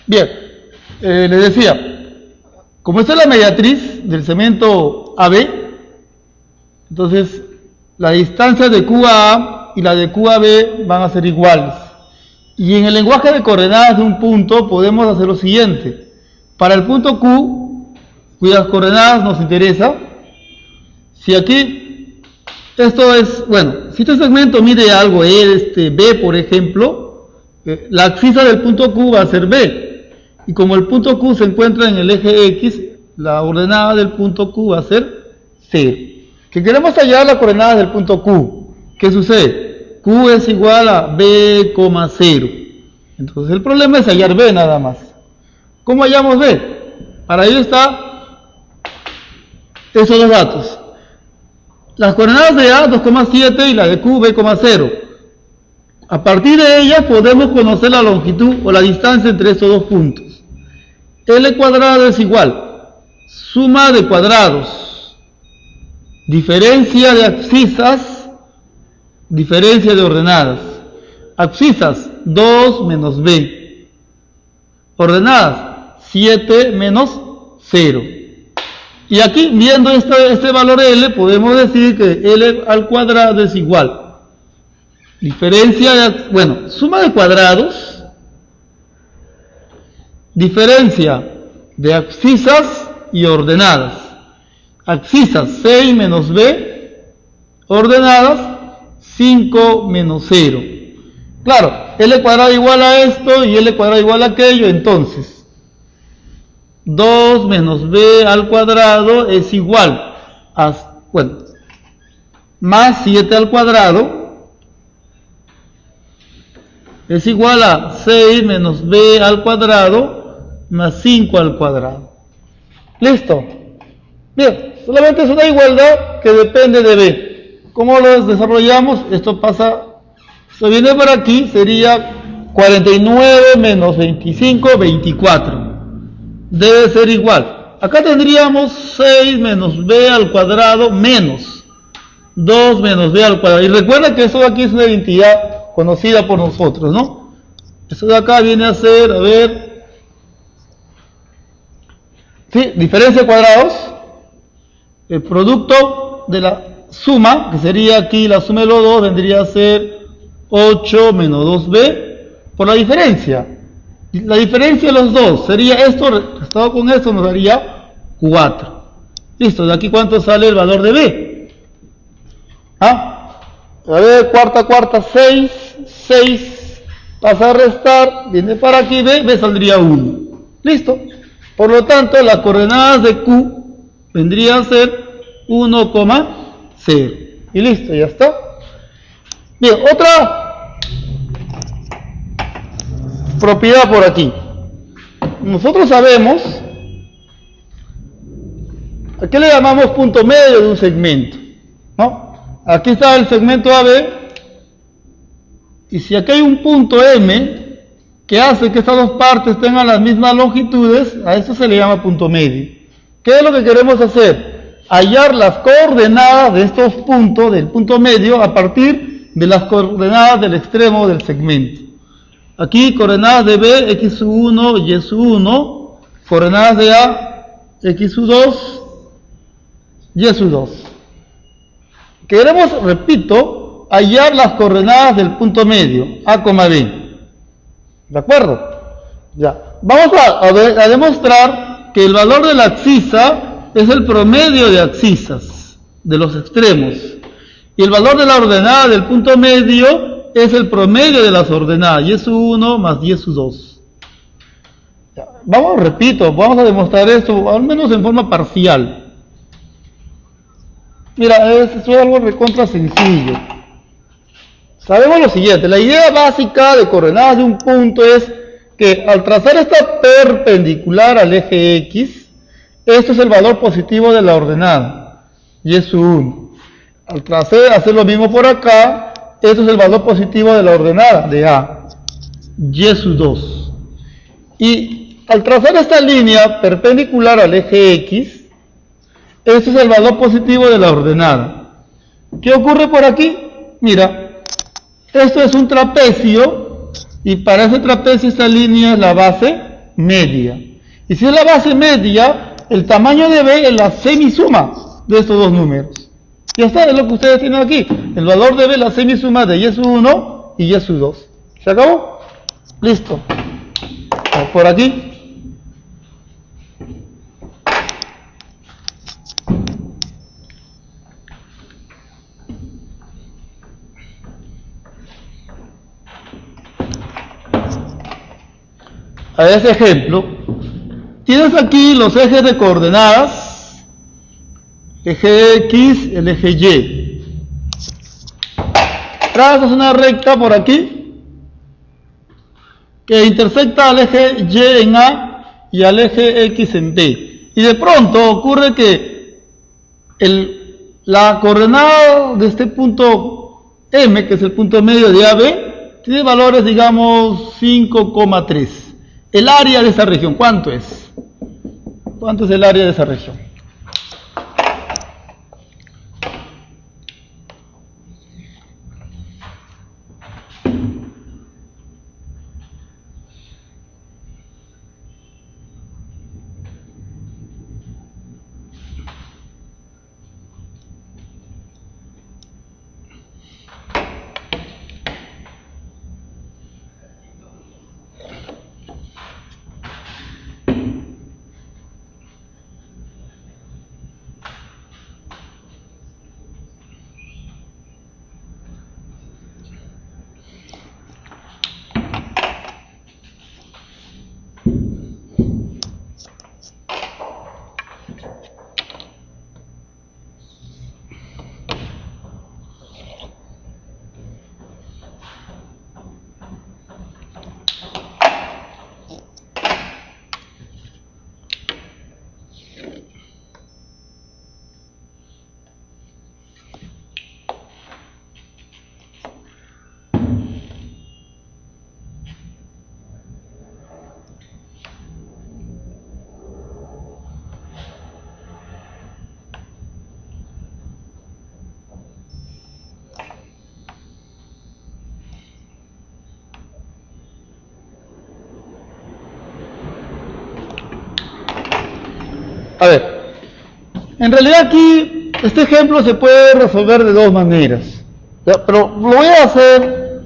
Bien, les decía, como esta es la mediatriz del segmento AB, entonces la distancia de Q a A y la de Q a B van a ser iguales. Y en el lenguaje de coordenadas de un punto podemos hacer lo siguiente. Para el punto Q, cuyas coordenadas nos interesa, si aquí, esto es, bueno, si este segmento mide algo, B por ejemplo, la abscisa del punto Q va a ser B. Y como el punto Q se encuentra en el eje X, la ordenada del punto Q va a ser 0. Que queremos hallar la coordenada del punto Q. ¿Qué sucede? Q es igual a B, 0. Entonces el problema es hallar B nada más. ¿Cómo hallamos B? Para ello está esos dos datos. Las coordenadas de A, 2,7 y la de Q, B,0. A partir de ellas podemos conocer la longitud o la distancia entre estos dos puntos. L cuadrado es igual, suma de cuadrados, diferencia de abscisas, diferencia de ordenadas. Abscisas, 2 menos B. Ordenadas, 7 menos 0. Y aquí, viendo este valor L, podemos decir que L al cuadrado es igual. Diferencia, suma de cuadrados, diferencia de abscisas y ordenadas. Abscisas, 6 menos B, ordenadas, 5 menos 0. Claro, L cuadrado igual a esto y L cuadrado igual a aquello, entonces 2 menos B al cuadrado es igual a, más 7 al cuadrado es igual a 6 menos B al cuadrado más 5 al cuadrado. ¿Listo? Bien, solamente es una igualdad que depende de B. ¿Cómo lo desarrollamos? Esto viene por aquí, sería 49 menos 25, 24. Debe ser igual. Acá tendríamos 6 menos B al cuadrado menos 2 menos B al cuadrado. Y recuerda que eso de aquí es una identidad conocida por nosotros, ¿no? Esto de acá viene a ser, ¿sí? Diferencia de cuadrados, el producto de la suma, que sería aquí la suma de los dos, vendría a ser 8 menos 2b por la diferencia. La diferencia de los dos sería esto, restado con esto nos daría 4. Listo, de aquí ¿cuánto sale el valor de b? A ver, cuarta, 6, 6, pasa a restar, viene para aquí, b saldría 1. Listo. Por lo tanto, las coordenadas de Q vendrían a ser 1,0. Y listo, ya está. Bien, otra propiedad por aquí. Nosotros sabemos, ¿a qué le llamamos punto medio de un segmento? ¿No? Aquí está el segmento AB, y si aquí hay un punto M, que hace que estas dos partes tengan las mismas longitudes, a eso se le llama punto medio. ¿Qué es lo que queremos hacer? Hallar las coordenadas de estos puntos, del punto medio, a partir de las coordenadas del extremo del segmento. Aquí, coordenadas de B, x1, y1, coordenadas de A, x2, y2. Queremos, repito, hallar las coordenadas del punto medio, A, B. ¿De acuerdo? Ya. Vamos a demostrar que el valor de la abscisa es el promedio de abscisas de los extremos. Y el valor de la ordenada del punto medio es el promedio de las ordenadas, y1 más y2. Ya. Vamos a demostrar esto, al menos en forma parcial. Mira, esto es algo recontra sencillo. Sabemos lo siguiente, la idea básica de coordenadas de un punto es que al trazar esta perpendicular al eje X, esto es el valor positivo de la ordenada, y es 1. Al hacer lo mismo por acá, esto es el valor positivo de la ordenada de A, y es 2. Y al trazar esta línea perpendicular al eje X, este es el valor positivo de la ordenada. ¿Qué ocurre por aquí? Mira, esto es un trapecio Y para ese trapecio esta línea es la base media. Y si es la base media, el tamaño de B es la semisuma de estos dos números. Ya está, es lo que ustedes tienen aquí. El valor de B es la semisuma de Y sub 1 y Y sub 2. ¿Se acabó? Listo. Por aquí. A ese ejemplo, tienes aquí los ejes de coordenadas, eje X, el eje Y. Trazas una recta por aquí que intersecta al eje Y en A y al eje X en B. Y de pronto ocurre que la coordenada de este punto M, que es el punto medio de AB, tiene valores, digamos, 5,3. El área de esa región, ¿cuánto es? ¿Cuánto es el área de esa región? A ver, en realidad aquí este ejemplo se puede resolver de dos maneras, ¿ya? Pero lo voy a hacer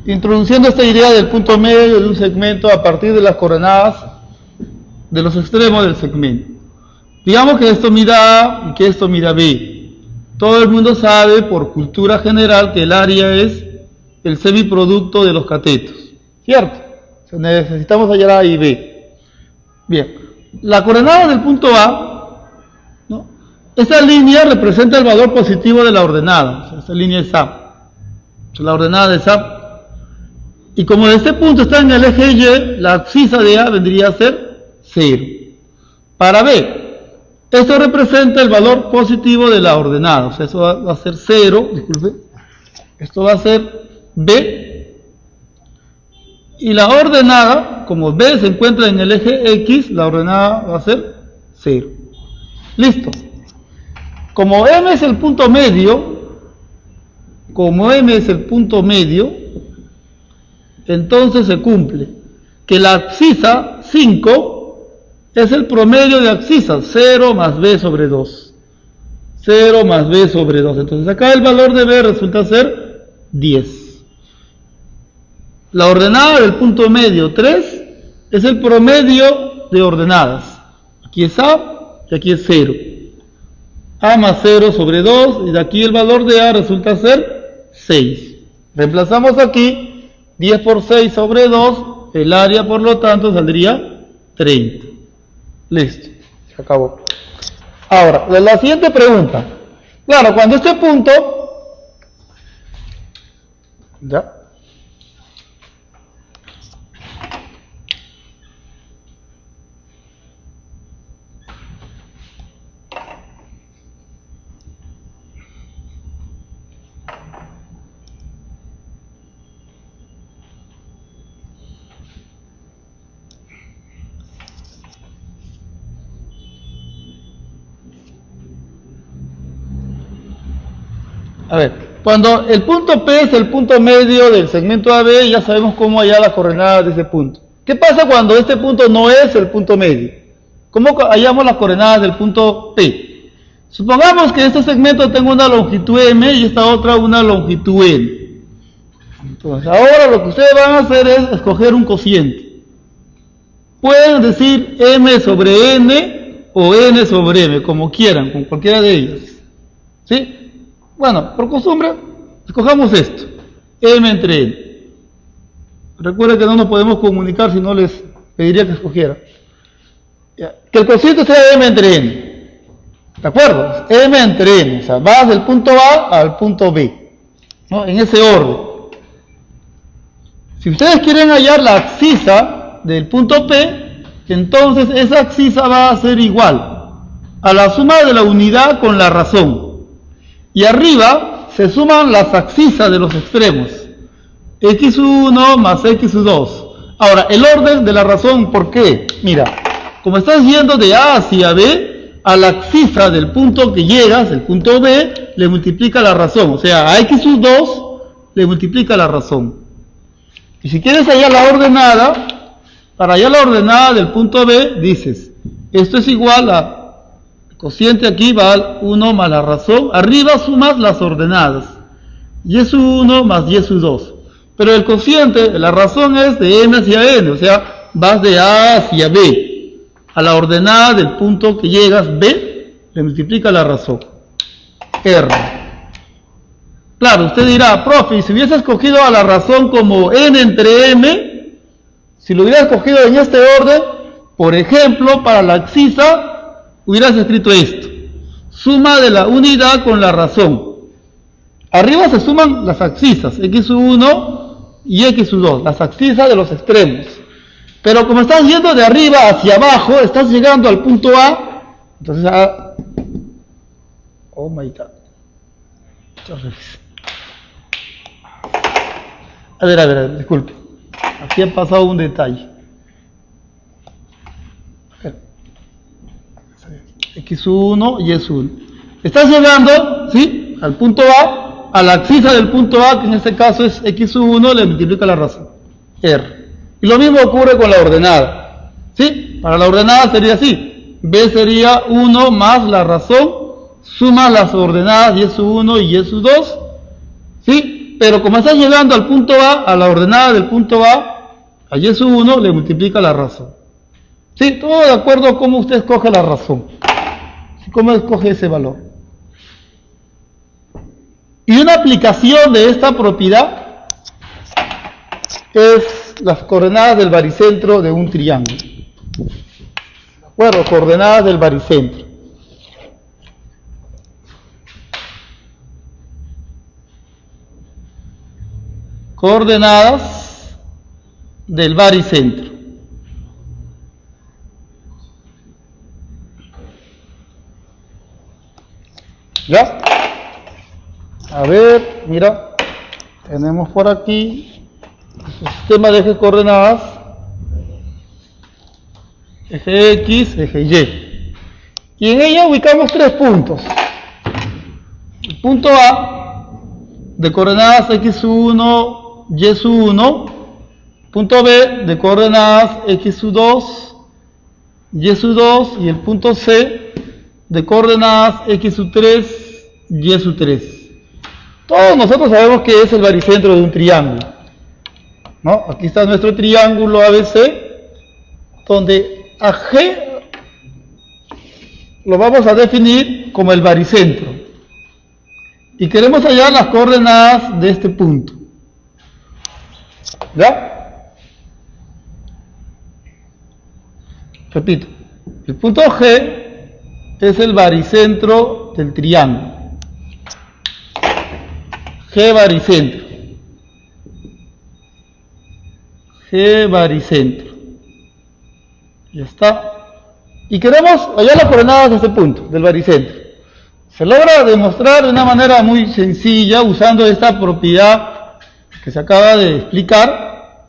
introduciendo esta idea del punto medio de un segmento a partir de las coordenadas de los extremos del segmento. Digamos que esto mida A y que esto mida B. Todo el mundo sabe por cultura general que el área es el semiproducto de los catetos, ¿cierto? O sea, necesitamos hallar A y B. Bien. La coordenada del punto A, ¿no? Esta línea representa el valor positivo de la ordenada. O sea, esta línea es A. O sea, la ordenada es A. Y como este punto está en el eje Y, la abscisa de A vendría a ser 0. Para B, esto representa el valor positivo de la ordenada. O sea, eso va a ser 0, disculpe. Esto va a ser B. Y la ordenada, como B se encuentra en el eje X, la ordenada va a ser 0. Listo. Como M es el punto medio, entonces se cumple que la abscisa 5 es el promedio de abscisas, 0 más B sobre 2. 0 más B sobre 2. Entonces acá el valor de B resulta ser 10. La ordenada del punto medio 3 es el promedio de ordenadas. Aquí es A y aquí es 0. A más 0 sobre 2 y de aquí el valor de A resulta ser 6. Reemplazamos aquí 10 por 6 sobre 2, el área por lo tanto saldría 30. Listo, se acabó. Ahora, la siguiente pregunta. Claro, cuando este punto... ¿Ya? A ver, Cuando el punto P es el punto medio del segmento AB, ya sabemos cómo hallar las coordenadas de ese punto. ¿Qué pasa cuando este punto no es el punto medio? ¿Cómo hallamos las coordenadas del punto P? Supongamos que este segmento tenga una longitud M y esta otra una longitud N. Entonces, ahora lo que ustedes van a hacer es escoger un cociente. Pueden decir M sobre N o N sobre M, como quieran, con cualquiera de ellas. ¿Sí? Bueno, por costumbre, escojamos esto, M entre N. Recuerden que no nos podemos comunicar si no les pediría que escogieran. Que el cociente sea M entre N. ¿De acuerdo? M entre N, o sea, vas del punto A al punto B, ¿no? En ese orden. Si ustedes quieren hallar la abscisa del punto P, entonces esa abscisa va a ser igual a la suma de la unidad con la razón. Y arriba se suman las abscisas de los extremos, x1 más x2. Ahora, el orden de la razón, ¿por qué? Mira, como estás yendo de A hacia B, a la abscisa del punto que llegas, el punto B, le multiplica la razón. O sea, a x2 le multiplica la razón. Y si quieres hallar la ordenada, para hallar la ordenada del punto B, dices, esto es igual a... Cociente aquí va al 1 más la razón. Arriba sumas las ordenadas. Y1 más y2. Pero el cociente, la razón es de M hacia N. O sea, vas de A hacia B. A la ordenada del punto que llegas, B, le multiplica la razón. R. Claro, usted dirá, profe, si hubiese escogido a la razón como N entre M, si lo hubiera escogido en este orden, por ejemplo, para la abscisa, hubieras escrito esto, suma de la unidad con la razón. Arriba se suman las abscisas, x1 y x2, las abscisas de los extremos. Pero como estás yendo de arriba hacia abajo, estás llegando al punto A, entonces oh my god. A ver, disculpe. Aquí ha pasado un detalle. X1 y S1. Estás llegando, ¿sí?, al punto A, a la abscisa del punto A, que en este caso es X1, le multiplica la razón, R. Y lo mismo ocurre con la ordenada, ¿sí? Para la ordenada sería así, B sería 1 más la razón, suma las ordenadas Y1 y Y2, ¿sí? Pero como estás llegando al punto A, a la ordenada del punto A Y1 le multiplica la razón. ¿Sí? Todo de acuerdo a cómo usted escoge la razón. ¿Cómo escoge ese valor? Y una aplicación de esta propiedad es las coordenadas del baricentro de un triángulo. ¿De acuerdo? Coordenadas del baricentro. Coordenadas del baricentro. ¿Ya? A ver, mira, tenemos por aquí el sistema de ejes coordenadas, eje X, eje Y. Y en ella ubicamos 3 puntos. El punto A, de coordenadas X1, Y1. Punto B, de coordenadas X2, Y2. Y el punto C, de coordenadas x3, y3. Todos nosotros sabemos que es el baricentro de un triángulo, ¿no? Aquí está nuestro triángulo ABC, donde a G lo vamos a definir como el baricentro. Y queremos hallar las coordenadas de este punto. ¿Ya? Repito, el punto G es el baricentro del triángulo. G baricentro. G baricentro. Ya está. Y queremos hallar las coordenadas de este punto, del baricentro. Se logra demostrar de una manera muy sencilla, usando esta propiedad que se acaba de explicar,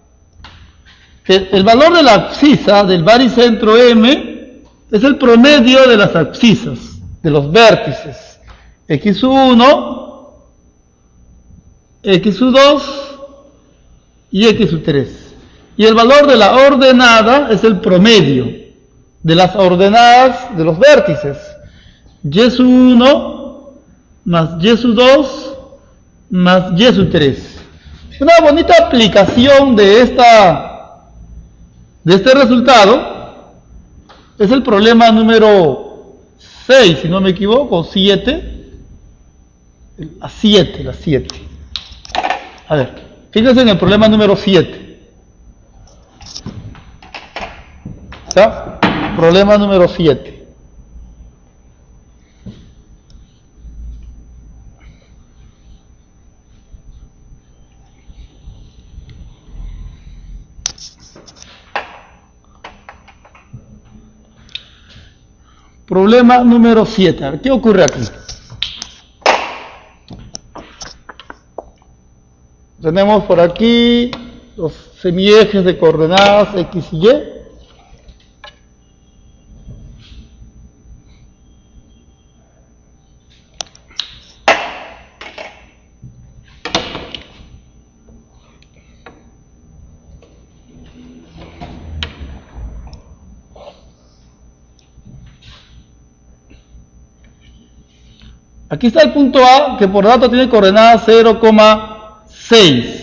que el valor de la abscisa del baricentro M es el promedio de las abscisas, de los vértices, x1 x sub 2 y x sub 3. Y el valor de la ordenada es el promedio de las ordenadas de los vértices. Y sub 1 más y sub 2 más y sub 3. Una bonita aplicación de este resultado es el problema número 6, si no me equivoco, 7. La 7. A ver, fíjense en el problema número 7. ¿Está? Problema número 7. Problema número 7. A ver, ¿qué ocurre aquí? Tenemos por aquí los semiejes de coordenadas x y y. Aquí está el punto A, que por dato tiene coordenadas 0,6.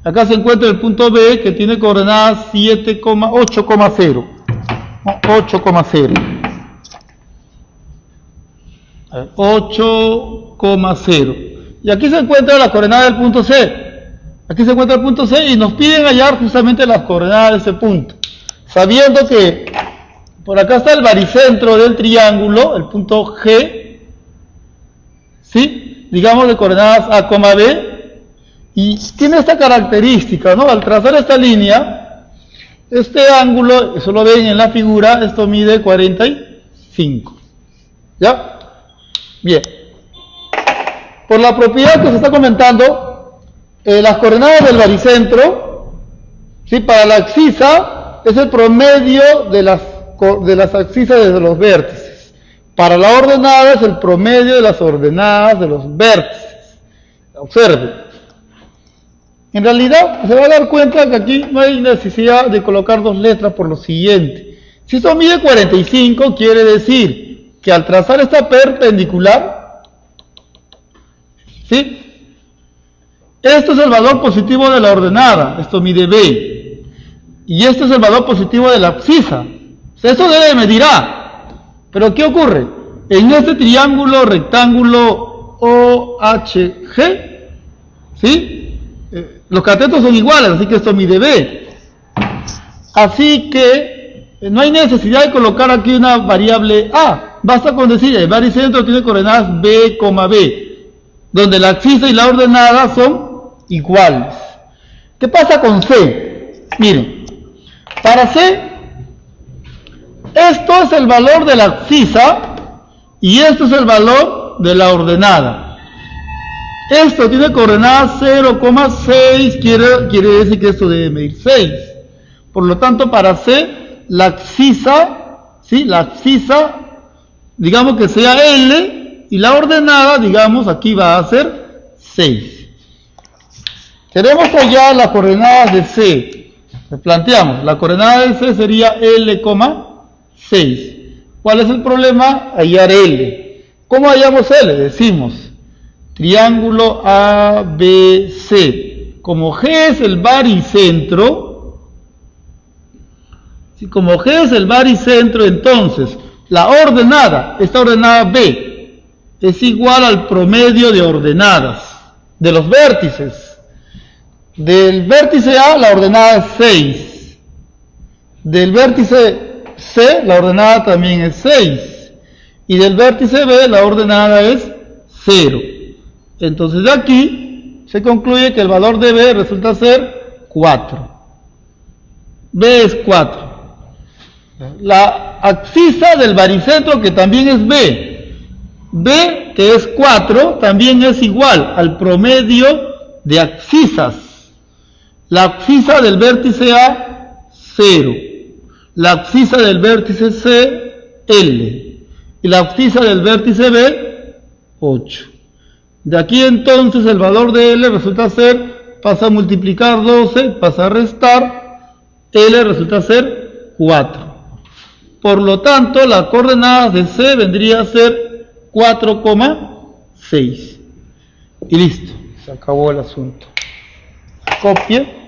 Acá se encuentra el punto B, que tiene coordenadas 8,0. 8,0. Y aquí se encuentra la coordenada del punto C. Aquí se encuentra el punto C y nos piden hallar justamente las coordenadas de ese punto. Sabiendo que por acá está el baricentro del triángulo, el punto G, ¿sí? Digamos de coordenadas A, B, y tiene esta característica, ¿no? Al trazar esta línea, este ángulo, eso lo ven en la figura, esto mide 45. ¿Ya? Bien. Por la propiedad que se está comentando, las coordenadas del baricentro, ¿sí? Para la abscisa, es el promedio de las abscisas de los vértices. Para la ordenada es el promedio de las ordenadas de los vértices. Observe. En realidad se va a dar cuenta que aquí no hay necesidad de colocar dos letras por lo siguiente. Si esto mide 45, quiere decir que al trazar esta perpendicular, ¿sí? Esto es el valor positivo de la ordenada, esto mide B. Y esto es el valor positivo de la abscisa. O sea, esto debe medir A. Pero ¿qué ocurre? En este triángulo rectángulo OHG, ¿sí? Los catetos son iguales, así que esto mide B. Así que no hay necesidad de colocar aquí una variable A. Basta con decir, el baricentro tiene coordenadas B, B, donde la abscisa y la ordenada son iguales. ¿Qué pasa con C? Miren, para C, esto es el valor de la abscisa y esto es el valor de la ordenada. Esto tiene coordenadas 0,6, quiere decir que esto debe medir 6. Por lo tanto, para C, la abscisa, ¿sí? La abscisa, digamos que sea L, y la ordenada, digamos, aquí va a ser 6. Tenemos allá las coordenadas de C. Les planteamos, la coordenada de C sería L, 6. ¿Cuál es el problema? Hallar L. ¿Cómo hallamos L? Decimos triángulo ABC. Como G es el baricentro, ¿sí? Como G es el baricentro, entonces la ordenada, esta ordenada B, es igual al promedio de ordenadas de los vértices. Del vértice A la ordenada es 6. Del vértice C, la ordenada también es 6. Y del vértice B, la ordenada es 0. Entonces de aquí se concluye que el valor de B resulta ser 4. B es 4. La abscisa del baricentro, que también es B. B, que es 4, también es igual al promedio de abscisas. La abscisa del vértice A, 0. La abscisa del vértice C, L. Y la abscisa del vértice B, 8. De aquí entonces el valor de L resulta ser, pasa a multiplicar 12, pasa a restar, L resulta ser 4. Por lo tanto, las coordenadas de C vendría a ser 4,6. Y listo, se acabó el asunto. Copie.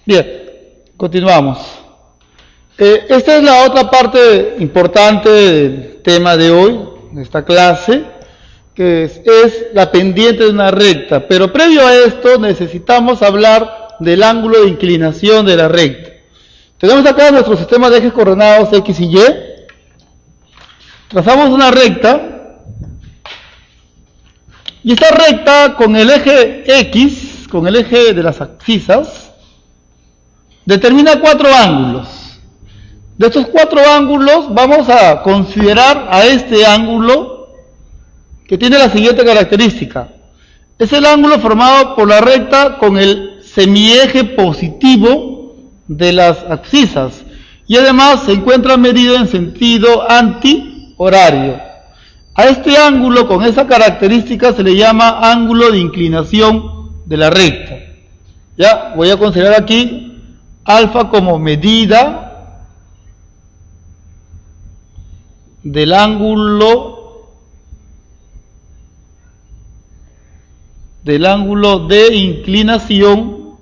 Bien, continuamos. Esta es la otra parte importante del tema de hoy, de esta clase, que es la pendiente de una recta. Pero previo a esto necesitamos hablar del ángulo de inclinación de la recta. Tenemos acá nuestro sistema de ejes coordenados X y Y. Trazamos una recta. Y esta recta con el eje X, con el eje de las abscisas, determina 4 ángulos. De estos 4 ángulos vamos a considerar a este ángulo que tiene la siguiente característica. Es el ángulo formado por la recta con el semieje positivo de las abscisas y además se encuentra medido en sentido antihorario. A este ángulo con esa característica se le llama ángulo de inclinación de la recta. Ya, voy a considerar aquí alfa como medida del ángulo de inclinación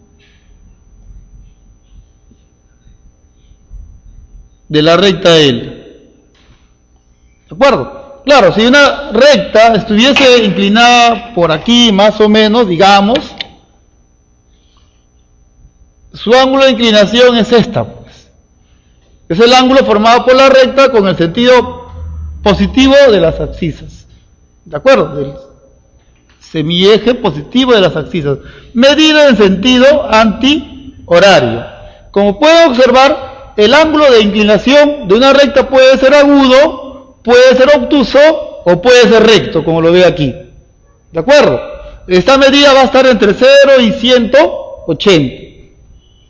de la recta L. ¿De acuerdo? Claro, si una recta estuviese inclinada por aquí más o menos, digamos, su ángulo de inclinación es esta, pues. Es el ángulo formado por la recta con el sentido positivo de las abscisas. ¿De acuerdo? Del semieje positivo de las abscisas. Medido en sentido antihorario. Como pueden observar, el ángulo de inclinación de una recta puede ser agudo, puede ser obtuso o puede ser recto, como lo ve aquí. ¿De acuerdo? Esta medida va a estar entre 0 y 180.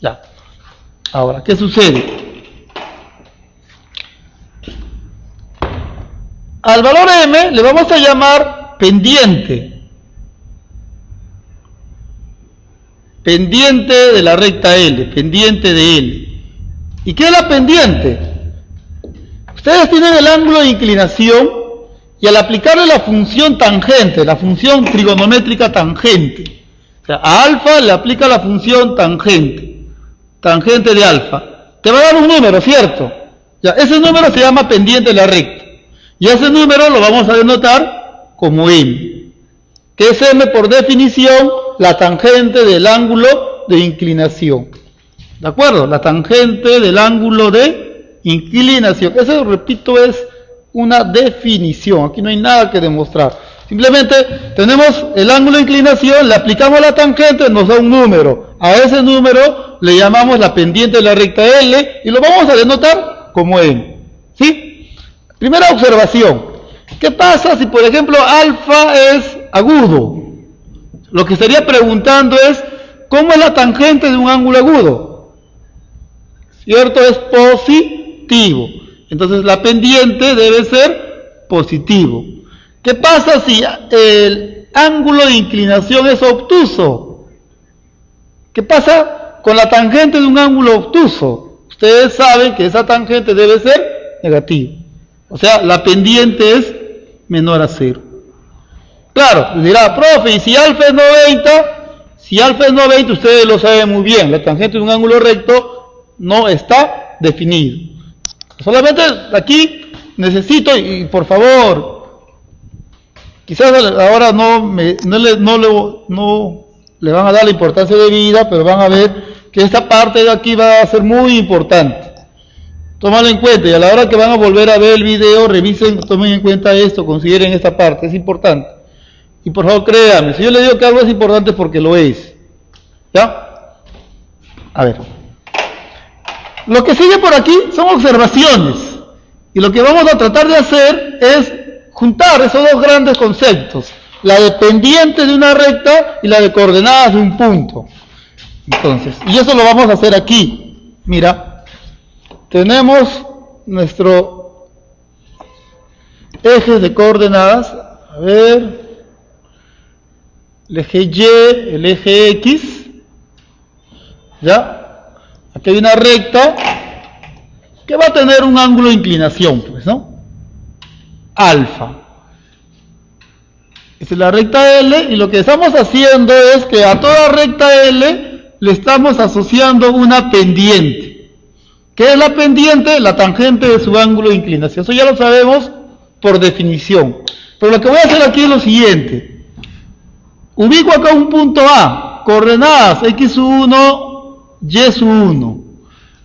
Ya. Ahora, ¿qué sucede? Al valor m le vamos a llamar pendiente. Pendiente de la recta L, pendiente de L. ¿Y qué es la pendiente? Ustedes tienen el ángulo de inclinación y al aplicarle la función tangente, la función trigonométrica tangente, o sea, a alfa le aplica la función tangente, tangente de alfa, te va a dar un número, ¿cierto? Ya, ese número se llama pendiente de la recta y ese número lo vamos a denotar como m, que es m por definición la tangente del ángulo de inclinación. ¿De acuerdo? La tangente del ángulo de inclinación. Eso, repito, es una definición. Aquí no hay nada que demostrar. Simplemente tenemos el ángulo de inclinación, le aplicamos la tangente, nos da un número. A ese número le llamamos la pendiente de la recta L y lo vamos a denotar como m. ¿Sí? Primera observación. ¿Qué pasa si, por ejemplo, alfa es agudo? Lo que estaría preguntando es, ¿cómo es la tangente de un ángulo agudo? ¿Cierto? Es positivo. Entonces la pendiente debe ser positivo. ¿Qué pasa si el ángulo de inclinación es obtuso? ¿Qué pasa con la tangente de un ángulo obtuso? Ustedes saben que esa tangente debe ser negativa. O sea, la pendiente es menor a 0. Claro, dirá, profe, y si alfa es 90, ustedes lo saben muy bien, la tangente de un ángulo recto no está definido. Solamente aquí necesito, y por favor, quizás ahora no le van a dar la importancia de vida, pero van a ver que esta parte de aquí va a ser muy importante. Tómalo en cuenta, y a la hora que van a volver a ver el video, revisen, tomen en cuenta esto, consideren esta parte, es importante. Y por favor, créanme, si yo le digo que algo es importante es porque lo es. ¿Ya? A ver. Lo que sigue por aquí son observaciones. Y lo que vamos a tratar de hacer es juntar esos dos grandes conceptos. La de pendiente de una recta y la de coordenadas de un punto. Entonces, y eso lo vamos a hacer aquí. Mira, tenemos nuestro eje de coordenadas. A ver. El eje Y, el eje X, ¿ya? Aquí hay una recta que va a tener un ángulo de inclinación, pues, ¿no? Alfa. Esta es la recta L, y lo que estamos haciendo es que a toda recta L le estamos asociando una pendiente. ¿Qué es la pendiente? La tangente de su ángulo de inclinación. Eso ya lo sabemos por definición. Pero lo que voy a hacer aquí es lo siguiente. Ubico acá un punto A, coordenadas x1, y1.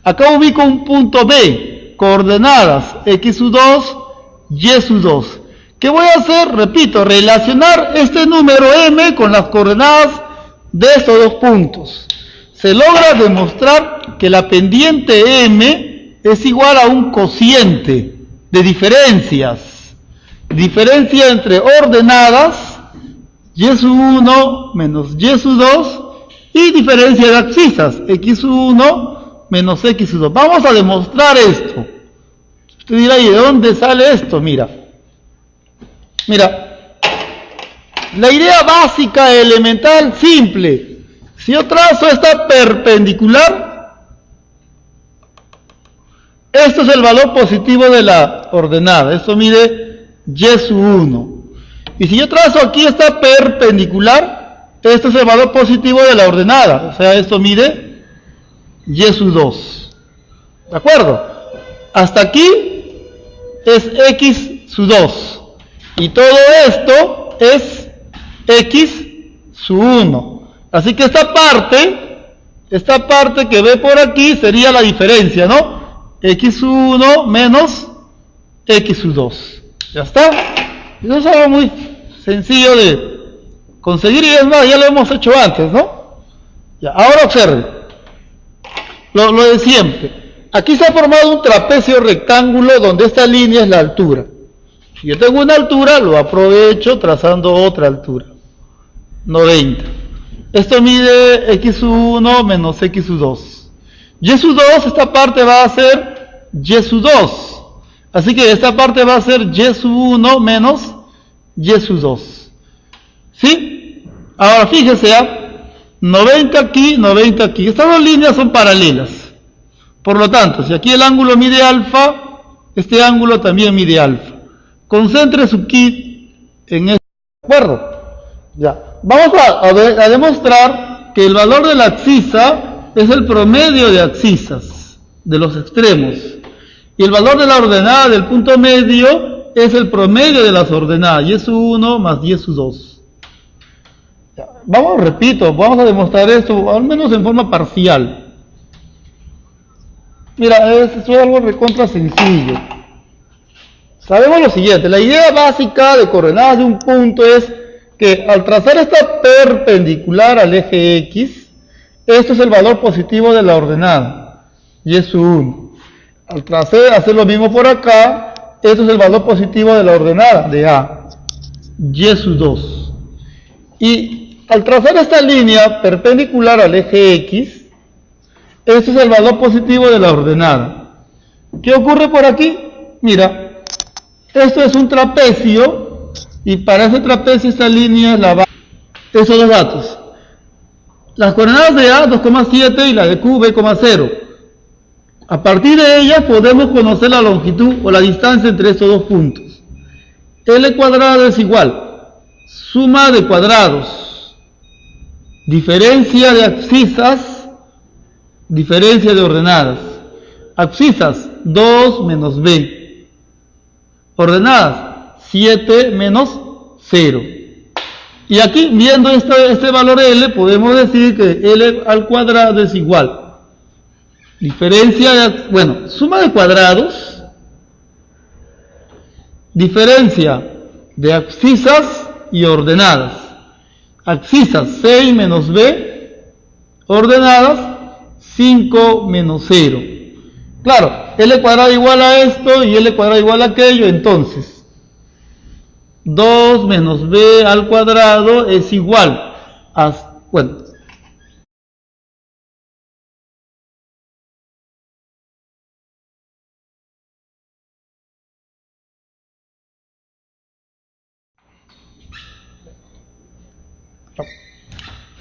Acá ubico un punto B, coordenadas x2, y2. ¿Qué voy a hacer? Repito, relacionar este número m con las coordenadas de estos dos puntos. Se logra demostrar que la pendiente m es igual a un cociente de diferencias. Diferencia entre ordenadas y1 menos y2 y diferencia de abscisas x1 menos x2. Vamos a demostrar esto. Usted dirá, ¿y de dónde sale esto? Mira, la idea básica, elemental, simple. Si yo trazo esta perpendicular, esto es el valor positivo de la ordenada. Esto mide y1. Y si yo trazo aquí esta perpendicular, este es el valor positivo de la ordenada. O sea, esto mide y2. ¿De acuerdo? Hasta aquí es x2. Y todo esto es x1. Así que esta parte que ve por aquí sería la diferencia, ¿no? x1 menos x2. ¿Ya está? Eso es algo muy sencillo de conseguir, y es más, ya lo hemos hecho antes, ¿no? Ya, ahora observen lo de siempre. aquí se ha formado un trapecio rectángulo donde esta línea es la altura. Si yo tengo una altura, lo aprovecho trazando otra altura, 90. Esto mide x1 menos x2. y2, esta parte va a ser y2. Así que esta parte va a ser y1 menos y2. ¿Sí? Ahora fíjese, 90 aquí, 90 aquí. Estas dos líneas son paralelas. Por lo tanto, si aquí el ángulo mide alfa, este ángulo también mide alfa. Concentre su kit en esto. ¿De acuerdo? Ya. Vamos a demostrar que el valor de la abscisa es el promedio de abscisas de los extremos. Y el valor de la ordenada del punto medio es el promedio de las ordenadas. y1 más y2. Vamos a demostrar esto, al menos en forma parcial. Mira, esto es algo recontra sencillo. Sabemos lo siguiente, la idea básica de coordenadas de un punto es que al trazar esta perpendicular al eje X, esto es el valor positivo de la ordenada, y1. Al hacer lo mismo por acá, esto es el valor positivo de la ordenada, de A, y2. Y al trazar esta línea perpendicular al eje X, este es el valor positivo de la ordenada. ¿Qué ocurre por aquí? Mira, esto es un trapecio, y para ese trapecio esta línea es la base. Esos dos datos. Las coordenadas de A, 2,7, y la de Q, B,0. A partir de ellas podemos conocer la longitud o la distancia entre estos dos puntos. L cuadrado es igual, suma de cuadrados, diferencia de abscisas, diferencia de ordenadas. Abscisas, 2 menos B. Ordenadas, 7 menos 0. Y aquí, viendo este valor L, podemos decir que L al cuadrado es igual. Suma de cuadrados, diferencia de abscisas y ordenadas. Abscisas, 6 menos B, ordenadas, 5 menos 0. Claro, L cuadrado igual a esto y L cuadrado igual a aquello, entonces 2 menos B al cuadrado es igual a,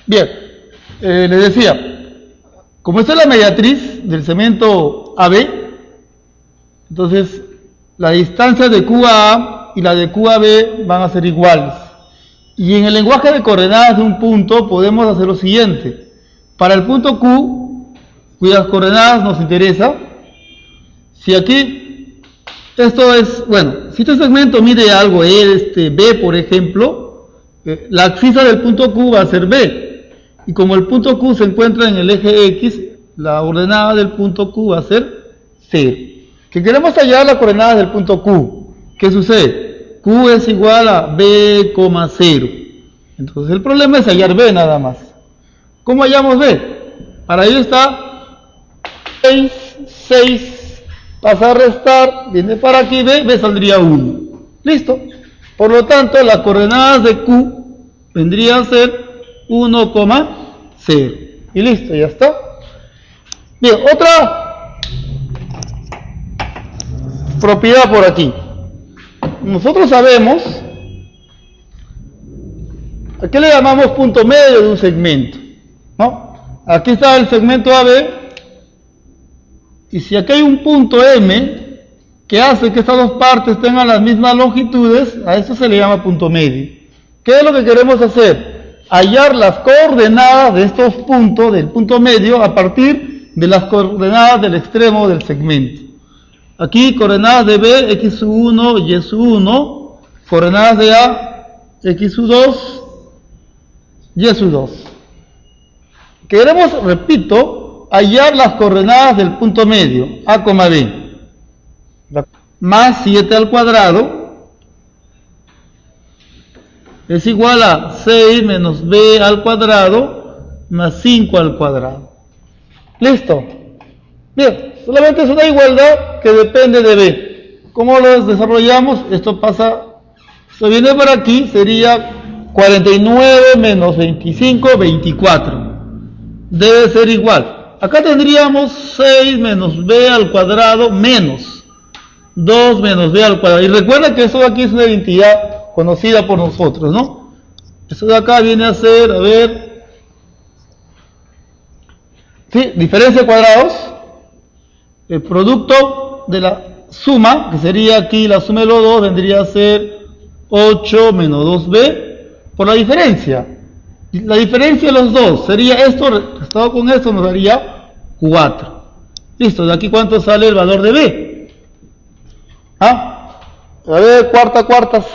bien, les decía, como esta es la mediatriz del segmento AB, entonces la distancia de Q a A y la de Q a B van a ser iguales. Y en el lenguaje de coordenadas de un punto podemos hacer lo siguiente. Para el punto Q, cuyas coordenadas nos interesa, si aquí, esto es, si este segmento mide algo, B por ejemplo, la abscisa del punto Q va a ser B. Y como el punto Q se encuentra en el eje X, la ordenada del punto Q va a ser 0. Que queremos hallar la coordenada del punto Q. ¿Qué sucede? Q es igual a B,0. Entonces el problema es hallar B nada más. ¿Cómo hallamos B? Para ello está 6, pasa a restar, viene para aquí B saldría 1. ¿Listo? Por lo tanto, las coordenadas de Q vendrían a ser 1,0. Y listo, ya está. Bien, otra propiedad por aquí. Nosotros sabemos, ¿a qué le llamamos punto medio de un segmento? ¿No? Aquí está el segmento AB, y si aquí hay un punto M que hace que estas dos partes tengan las mismas longitudes, a eso se le llama punto medio. ¿Qué es lo que queremos hacer? Hallar las coordenadas de estos puntos, del punto medio, a partir de las coordenadas del extremo del segmento. Aquí, coordenadas de B, x1, y1, coordenadas de A, x2, y2. Queremos, repito, hallar las coordenadas del punto medio, A, B, más 7 al cuadrado, es igual a 6 menos B al cuadrado más 5 al cuadrado. ¿Listo? Bien, Solamente es una igualdad que depende de B. ¿Cómo lo desarrollamos? Esto viene por aquí, sería 49 menos 25, 24. Debe ser igual. Acá tendríamos 6 menos B al cuadrado menos 2 menos B al cuadrado. Y recuerda que eso de aquí es una identidad conocida por nosotros, ¿no? Esto de acá viene a ser, a ver, ¿sí? Diferencia de cuadrados, el producto de la suma, que sería aquí la suma de los dos, vendría a ser 8 menos 2b por la diferencia. La diferencia de los dos sería esto, restado con esto nos daría 4. Listo, de aquí ¿cuánto sale el valor de b? A ver, cuarta, 6.